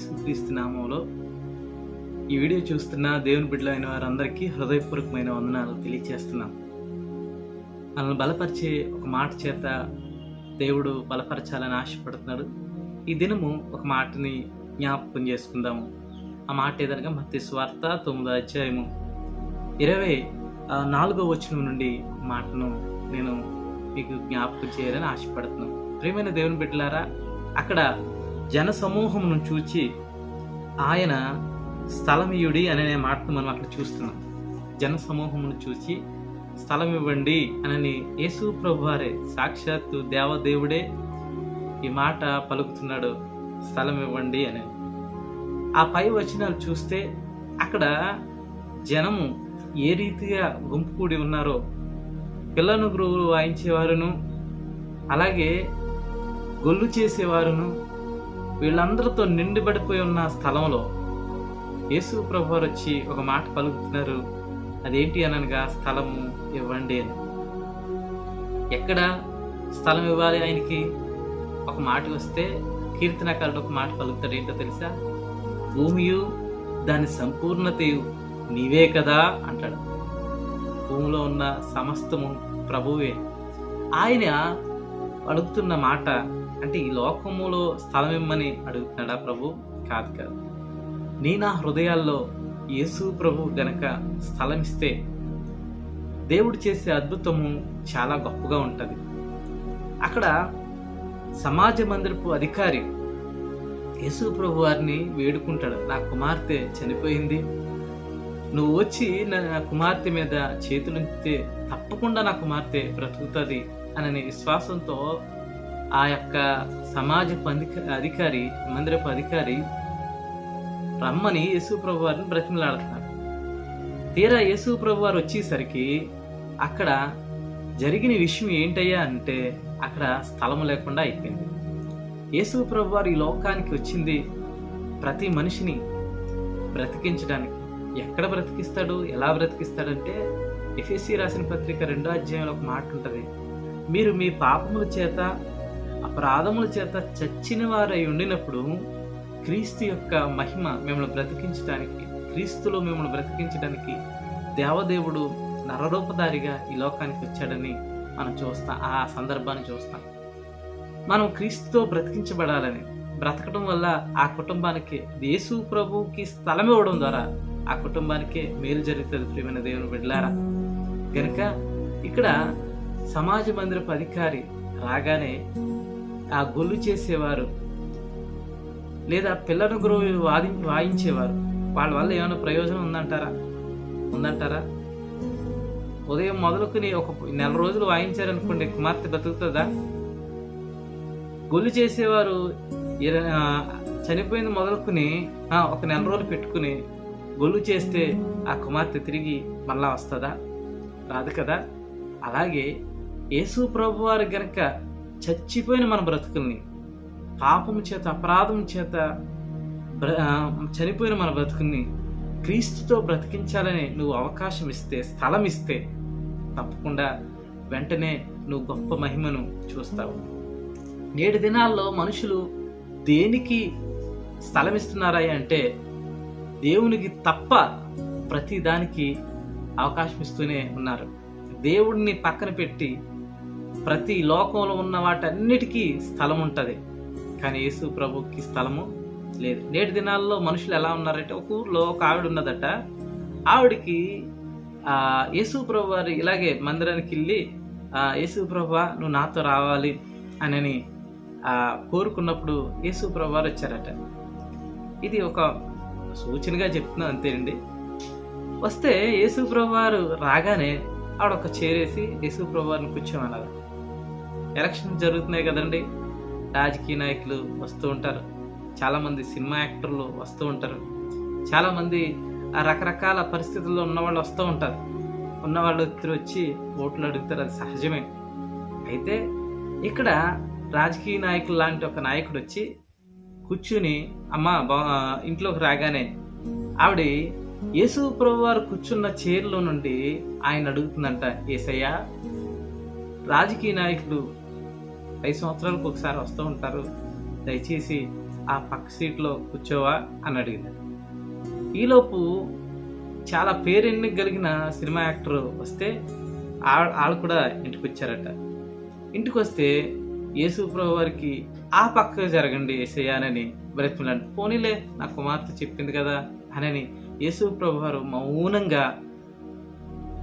యేసుక్రీస్తు నామంలో ఈ వీడియో చూస్తున్న దేవుని బిడ్డలైన వారందరికీ హృదయపూర్వకమైన వందనాలు తెలియజేస్తున్నాం. మనల్ని బలపరిచే ఒక మాట చేత దేవుడు బలపరచాలని ఆశపడుతున్నాడు. ఈ దినము ఒక మాటని జ్ఞాపకం చేసుకుందాము. ఆ మాట ఏదనగా మత్తయి సువార్త 9వ అధ్యాయము 24వ వచనం నుండి మాటను నేను మీకు జ్ఞాపకం చేయాలని ఆశపడుతున్నాను. ప్రియమైన దేవుని బిడ్డలారా, అక్కడ జన సమూహమును చూచి ఆయన స్థలమియుడి అనే మాటను మనం అక్కడ చూస్తున్నాం. జన సమూహమును చూచి స్థలం ఇవ్వండి అని యేసు ప్రభువారే సాక్షాత్తు దేవదేవుడే ఈ మాట పలుకుతున్నాడు, స్థలం ఇవ్వండి అని. ఆ పై వచనాలు చూస్తే అక్కడ జనము ఏ రీతిగా గుంపు కూడి ఉన్నారో, పిల్లను గురువులు వాయించేవారును అలాగే గొల్లు చేసేవారును వీళ్ళందరితో నిండిపడిపోయి ఉన్న స్థలంలో యేసు ప్రభువారు వచ్చి ఒక మాట పలుకుతున్నారు. అదేంటి అనగా స్థలము ఇవ్వండి అని. ఎక్కడ స్థలం ఇవ్వాలి ఆయనకి? ఒక మాట వస్తే కీర్తనకారుడు ఒక మాట పలుకుతాడు. ఏంటో తెలుసా? భూమియు దాని సంపూర్ణతయు నీవే కదా అంటాడు. భూమిలో ఉన్న సమస్తము ప్రభువే. ఆయన అడుగుతున్న మాట అంటే ఈ లోకములో స్థలం ఇమ్మని అడుగుతున్నాడా ప్రభు? కాదు. నా హృదయాల్లో యేసు ప్రభు గనక స్థలం ఇస్తే దేవుడు చేసే అద్భుతము చాలా గొప్పగా ఉంటుంది. అక్కడ సమాజ మందిరపు అధికారి యేసు ప్రభు వారిని వేడుకుంటాడు. నా కుమార్తె చనిపోయింది, నువ్వు వచ్చి నా కుమార్తె మీద చేతులుంచితే తప్పకుండా నా కుమార్తె బ్రతుకుతుంది అనే విశ్వాసంతో ఆ యొక్క సమాజపు అధికారి, మందిరపు అధికారి రమ్మని యేసు ప్రభు వారిని బ్రతిమలాడుతున్నారు. తీరా యేసు ప్రభు వారు వచ్చేసరికి అక్కడ జరిగిన విషయం ఏంటయ్యా అంటే అక్కడ స్థలము లేకుండా అయిపోయింది. యేసు ప్రభు వారు ఈ లోకానికి వచ్చింది ప్రతి మనిషిని బ్రతికించడానికి. ఎక్కడ బ్రతికిస్తాడు, ఎలా బ్రతికిస్తాడంటే ఎఫెసీ రాసిన పత్రిక 2వ అధ్యాయంలో ఒక మాట ఉంటుంది. మీరు మీ పాపముల చేత అపరాధముల చేత చచ్చిన వారై ఉండినప్పుడు క్రీస్తు యొక్క మహిమ మిమ్మల్ని బ్రతికించడానికి, క్రీస్తులో మిమ్మల్ని బ్రతికించడానికి దేవదేవుడు నరరూపధారిగా ఈ లోకానికి వచ్చాడని మనం చూస్తాం. ఆ సందర్భాన్ని చూస్తాం. మనం క్రీస్తుతో బ్రతికించబడాలని, బ్రతకడం వల్ల ఆ కుటుంబానికి యేసు ప్రభువుకి స్థలం ఇవ్వడం ద్వారా ఆ కుటుంబానికే మేలు జరుగుతుంది. ప్రియమైన దేవుని బిడ్డలారా, కనుక ఇక్కడ సమాజ మందిరపు అధికారి రాగానే ఆ గొల్లు చేసేవారు లేదా పిల్లను గురువు వాయించేవారు వాళ్ళ వల్ల ఏమైనా ప్రయోజనం ఉందంటారా? ఉదయం మొదలుకుని ఒక నెల రోజులు వాయించారనుకోండి, కుమార్తె బతుకుతుందా? గొల్లు చేసేవారు చనిపోయింది మొదలుకుని ఒక నెల రోజులు పెట్టుకుని గొల్లు చేస్తే ఆ కుమార్తె తిరిగి మళ్ళా వస్తుందా? రాదు కదా. అలాగే యేసు ప్రభు వారు గనక చచ్చిపోయిన మన బ్రతుకుల్ని, పాపము చేత అపరాధం చేత చనిపోయిన మన బ్రతుకుల్ని క్రీస్తుతో బ్రతికించాలని నువ్వు అవకాశం ఇస్తే, స్థలం ఇస్తే తప్పకుండా వెంటనే నువ్వు గొప్ప మహిమను చూస్తావు. నేటి దినాల్లో మనుషులు దేనికి స్థలం ఇస్తున్నారా అంటే దేవునికి తప్ప ప్రతి దానికి అవకాశం ఇస్తూనే ఉన్నారు. దేవుడిని పక్కన పెట్టి ప్రతి లోకంలో ఉన్న వాటన్నిటికీ స్థలం ఉంటుంది, కానీ యేసు ప్రభుకి స్థలము లేదు. నేటి దినాల్లో మనుషులు ఎలా ఉన్నారంటే, ఒక ఊర్లో ఒక ఆవిడ ఉన్నదట. ఆవిడికి యేసు ప్రభు వారు ఇలాగే మందిరానికి వెళ్ళి యేసు ప్రభువా నువ్వు నాతో రావాలి అని కోరుకున్నప్పుడు యేసు ప్రభు వారు వచ్చారట. ఇది ఒక సూచనగా చెప్తున్నాను అంతేనండి. వస్తే యేసు ప్రభు వారు రాగానే ఆవిడ ఒక చేరేసి యేసు ప్రభు వారిని కూర్చోమన్నారు. ఎలక్షన్ జరుగుతున్నాయి కదండి, రాజకీయ నాయకులు వస్తూ ఉంటారు, చాలామంది సినిమా యాక్టర్లు వస్తూ ఉంటారు, చాలామంది రకరకాల పరిస్థితుల్లో ఉన్నవాళ్ళు వస్తూ ఉంటారు. ఉన్నవాళ్ళు వచ్చి ఓట్లు అడుగుతారు, అది సహజమే. అయితే ఇక్కడ రాజకీయ నాయకులు లాంటి ఒక నాయకుడు వచ్చి కూర్చుని ఇంట్లోకి రాగానే ఆవిడ యేసు ప్రభు వారు కూర్చున్న చైర్లో నుండి ఆయన అడుగుతుందంట, యేసయ్యా రాజకీయ నాయకులు 5 సంవత్సరాలకు ఒకసారి వస్తూ ఉంటారు, దయచేసి ఆ పక్క సీట్లో కూర్చోవా అని అడిగింది. ఈలోపు చాలా పేరెన్నిక కలిగిన సినిమా యాక్టర్ వస్తే వాళ్ళు కూడా ఇంటికి వచ్చారట. ఇంటికి వస్తే యేసు ప్రభు వారికి ఆ పక్కకు జరగండి యేసయ్యానని బ్రతిమలాడు. పోనీలే నా కుమార్తె చెప్పింది కదా అని యేసు ప్రభు వారు మౌనంగా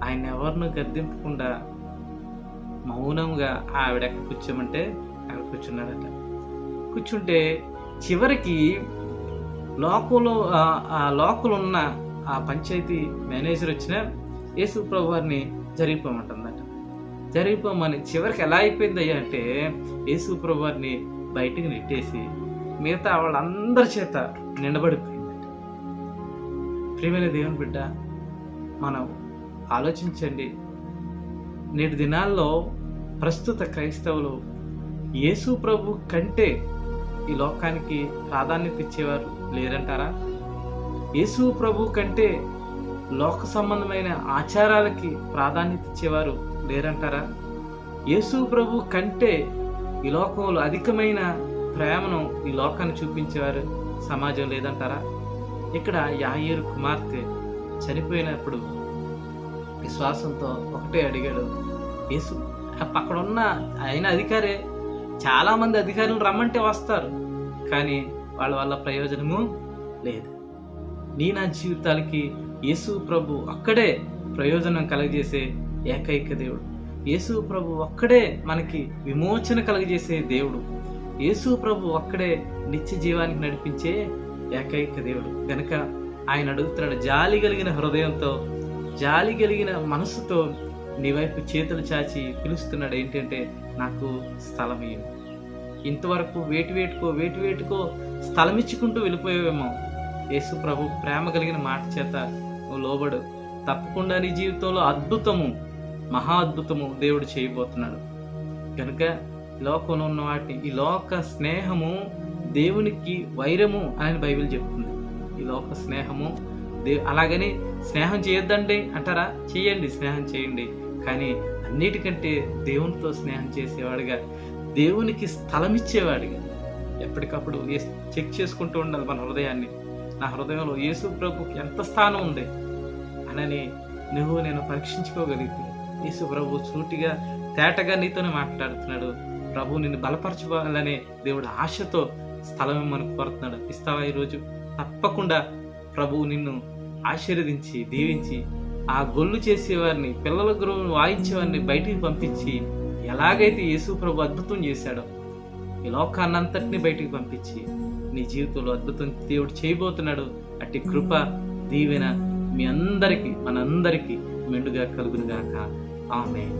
ఆయన ఎవరినూ గద్దింపకుండా మౌనంగా ఆవిడ ఎక్కడ కూర్చోమంటే ఆవిడ కూర్చున్నాడట. కూర్చుంటే చివరికి లోకల్ ఉన్న ఆ పంచాయతీ మేనేజర్ వచ్చిన యేసు ప్రభు వారిని జరిగిపోమంటుందట. జరిగిపోమని చివరికి ఎలా అయిపోయింది అయ్యా అంటే యేసు ప్రభు వారిని బయటికి నెట్టేసి మిగతా వాళ్ళందరి చేత నిండబడిపోయిందట. ప్రియమైన దేవుని బిడ్డ, మనం ఆలోచించండి. నేటి దినాల్లో ప్రస్తుత క్రైస్తవులు యేసు ప్రభు కంటే ఈ లోకానికి ప్రాధాన్యత ఇచ్చేవారు లేరంటారా? యేసు ప్రభు కంటే లోక సంబంధమైన ఆచారాలకి ప్రాధాన్యత ఇచ్చేవారు లేరంటారా? యేసు ప్రభు కంటే ఈ లోకంలో అధికమైన ప్రేమను ఈ లోకాన్ని చూపించేవారు సమాజం లేదంటారా? ఇక్కడ యాయీరు కుమార్తె చనిపోయినప్పుడు విశ్వాసంతో ఒకటే అడిగాడు యేసు. అక్కడ ఉన్న ఆయన అధికారే, చాలా మంది అధికారులు రమ్మంటే వస్తారు, కానీ వాళ్ళ వల్ల ప్రయోజనము లేదు. నా జీవితాలకి యేసు ప్రభు ఒక్కడే ప్రయోజనం కలగజేసే ఏకైక దేవుడు. యేసు ప్రభు ఒక్కడే మనకి విమోచన కలగజేసే దేవుడు. యేసు ప్రభు ఒక్కడే నిత్య జీవానికి నడిపించే ఏకైక దేవుడు. కనుక ఆయన అడుగుతున్నాడు, జాలి కలిగిన హృదయంతో, జాలి కలిగిన మనసుతో నీ వైపు చేతులు చాచి పిలుస్తున్నాడు. ఏంటంటే నాకు స్థలం ఇయ్యండి. ఇంతవరకు వేటివేటుకో స్థలం ఇచ్చుకుంటూ వెళ్ళిపోయావేమో. యేసు ప్రభు ప్రేమ కలిగిన మాట చేత నువ్వు లోబడు. తప్పకుండా నీ జీవితంలో అద్భుతము, మహా అద్భుతము దేవుడు చేయబోతున్నాడు. కనుక లోకంలో ఉన్న వాటిని, ఈ లోక స్నేహము దేవునికి వైరము అని బైబిల్ చెప్తుంది. ఈ లోక స్నేహము అలాగని స్నేహం చేయొద్దండి అంటారా? చేయండి, స్నేహం చేయండి. కానీ అన్నిటికంటే దేవునితో స్నేహం చేసేవాడిగా, దేవునికి స్థలం ఇచ్చేవాడిగా ఎప్పటికప్పుడు చెక్ చేసుకుంటూ ఉండాలి మన హృదయాన్ని. నా హృదయంలో యేసు ప్రభుకి ఎంత స్థానం ఉంది అని నేను పరీక్షించుకోగలిగితే యేసు ప్రభు సూటిగా తేటగా నీతోనే మాట్లాడుతున్నాడు. ప్రభు నిన్ను బలపరచుకోవాలనే దేవుడు ఆశతో స్థలం ఇమ్మని కోరుతున్నాడు. ఇస్తావా ఈరోజు? తప్పకుండా ప్రభు నిన్ను ఆశీర్వదించి దీవించి ఆ గొల్లు చేసేవారిని, పిల్లల గురువును వాయించేవారిని బయటికి పంపించి, ఎలాగైతే యేసు ప్రభు అద్భుతం చేశాడో ఈ లోకాన్నంతటిని బయటికి పంపించి నీ జీవితంలో అద్భుతం దేవుడు చేయబోతున్నాడు. అట్టి కృప దీవెన మీ అందరికీ, మనందరికీ మెండుగా కలుగునుగాక. ఆమేన్.